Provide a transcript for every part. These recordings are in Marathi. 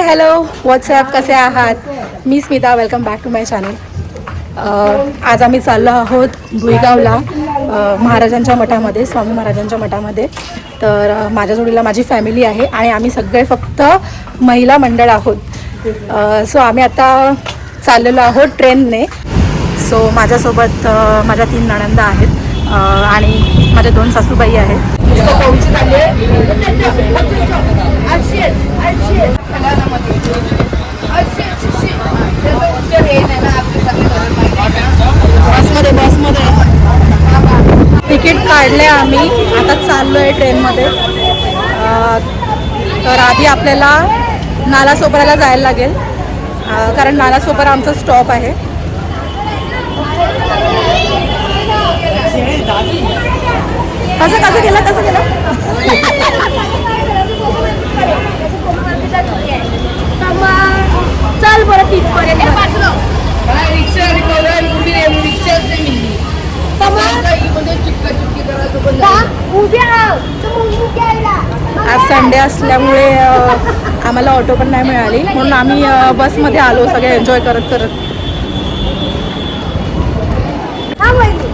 हॅलो व्हॉट्सॲप, कसे आहात? मी Smita, welcome back to my channel. आज आम्ही चाललो आहोत भुईगावला, महाराजांच्या मठामध्ये, स्वामी महाराजांच्या मठामध्ये. तर माझ्या जोडीला माझी फॅमिली आहे आणि आम्ही सगळे फक्त महिला मंडळ आहोत. सो आम्ही आता चाललेलो आहोत ट्रेनने. सो माझ्यासोबत माझ्या 3 नणंदा आहेत आणि माझ्या 2 सासूबाई आहेत. बसमध्ये तिकीट काढले आम्ही, आता चाललो आहे ट्रेनमध्ये. तर आधी आपल्याला नालासोपाऱ्याला जायला लागेल, कारण नालासोपारा आमचा स्टॉप आहे. कसं केलं चल बरं तिथपर्यंत आज संडे असल्यामुळे आम्हाला ऑटो पण नाही मिळाली, म्हणून आम्ही बसमध्ये आलो सगळे एन्जॉय करत करत.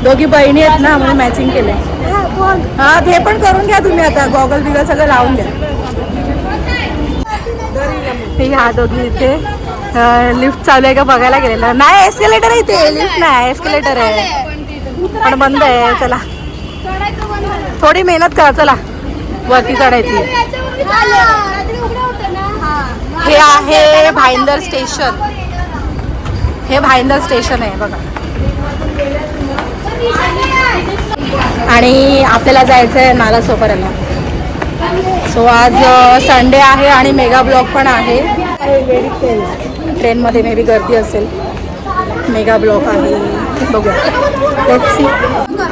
दोघी बहिणी आहेत ना, म्हणून मॅचिंग केलंय. हा, ते पण करून घ्या तुम्ही. आता गॉगल बिगल सगळं लावून घ्या. ह्या दोघी इथे लिफ्ट चालू आहे का बघायला गेलेलं. नाही, एस्केलेटर आहे इथे, लिफ्ट नाही, एस्केलेटर आहे पण बंद आहे. चला थोडी मेहनत करा, चला वरती चढायची. हे आहे भाईंदर स्टेशन. हे भाईंदर स्टेशन आहे बघा. आणि आपल्याला जायचं आहे नालासोपाऱ्याला. सो आज संडे आहे आणि मेगा ब्लॉक पण आहे. ट्रेनमध्ये मे बी गर्दी असेल, मेगा ब्लॉक आहे, बघूया. Let's see.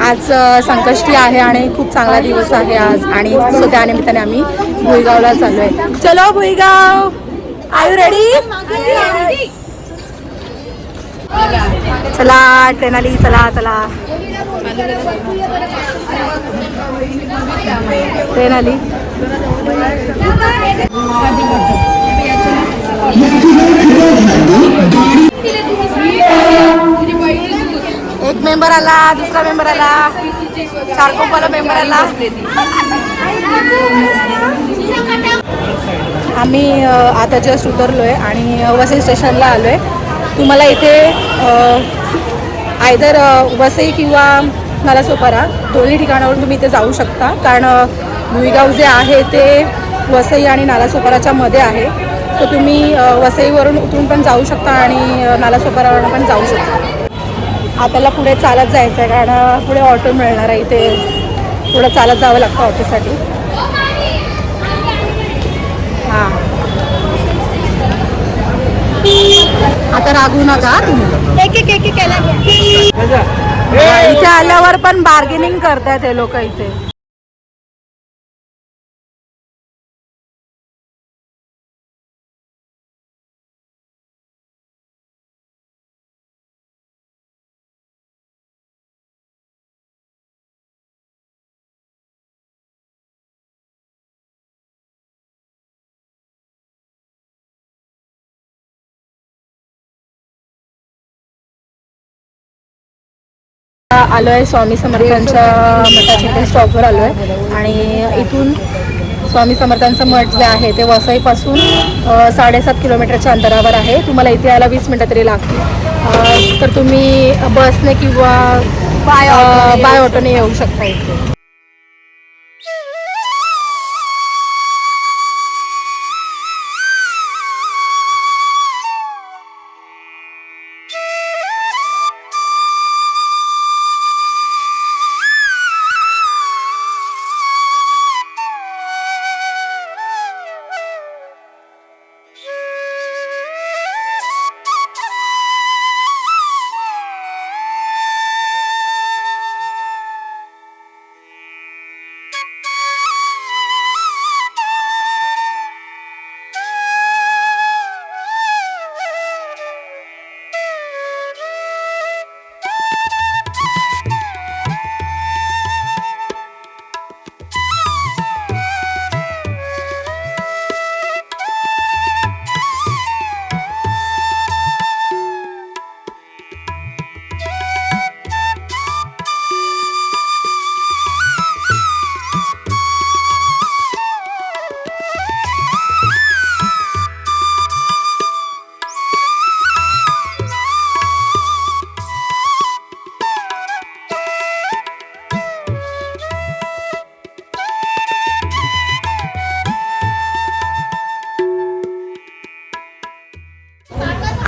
आज संकष्टी आहे आणि खूप चांगला दिवस आहे आज, आणि सो त्यानिमित्ताने आम्ही भुईगावला चाललो आहे. चलो भुईगाव, आर यू रेडी? चला ट्रेन आली, चला चला ट्रेन आली. एक मेंबर आला, दुसरा मेंबर आला, चारकोपाला मेंबर आला. आम्ही आता जस्ट उतरलो आहे आणि वसई स्टेशनला आलो आहे. तुम्हाला इथे आयदर वसई किंवा नालासोपारा दोन्ही ठिकाणावरून तुम्ही इथे जाऊ शकता, कारण भुईगाव जे आहे ते वसई आणि नालासोपाराच्या मध्ये आहे. सो तुम्ही वसईवरून उतरून पण जाऊ शकता आणि नालासोपारावरून पण जाऊ शकता. आपल्याला पुढे चालत जायचं आहे, कारण पुढे ऑटो मिळणार आहे. इथे थोडं चालत जावं लागतं ऑटोसाठी. हां, आता रागवू नका तुम्ही. इथे आल्यावर पण बार्गेनिंग करतायत हे लोक इथे. आलो आहे स्वामी समर्थांच्या मठाच्या इथे स्टॉपवर आलो आहे, आणि इथून स्वामी समर्थांचं मठ जे आहे ते वसईपासून 7.5 किलोमीटरच्या अंतरावर आहे. तुम्हाला इथे यायला 20 मिनटं तरी लागतील. तर तुम्ही बसने किंवा बाय ऑटोने येऊ शकता इथे.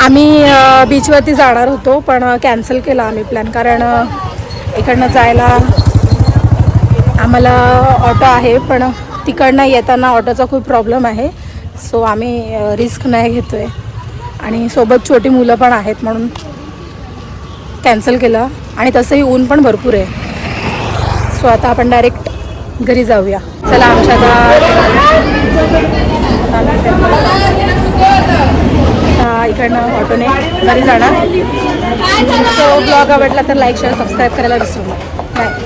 आम्ही बीचवरती जाणार होतो पण कॅन्सल केला आम्ही प्लॅन, कारण इकडनं जायला आम्हाला ऑटो आहे पण तिकडनं येताना ऑटोचा खूप प्रॉब्लेम आहे. सो आम्ही रिस्क नाही घेतो आहे आणि सोबत छोटी मुलं पण आहेत म्हणून कॅन्सल केलं. आणि तसंही ऊन पण भरपूर आहे. सो आता आपण डायरेक्ट घरी जाऊया. चला आमच्या इकडनं ऑटोने घरी जाणार. सो ब्लॉग आवडला तर लाईक शेअर सबस्क्राईब करायला विसरू नका. बाय.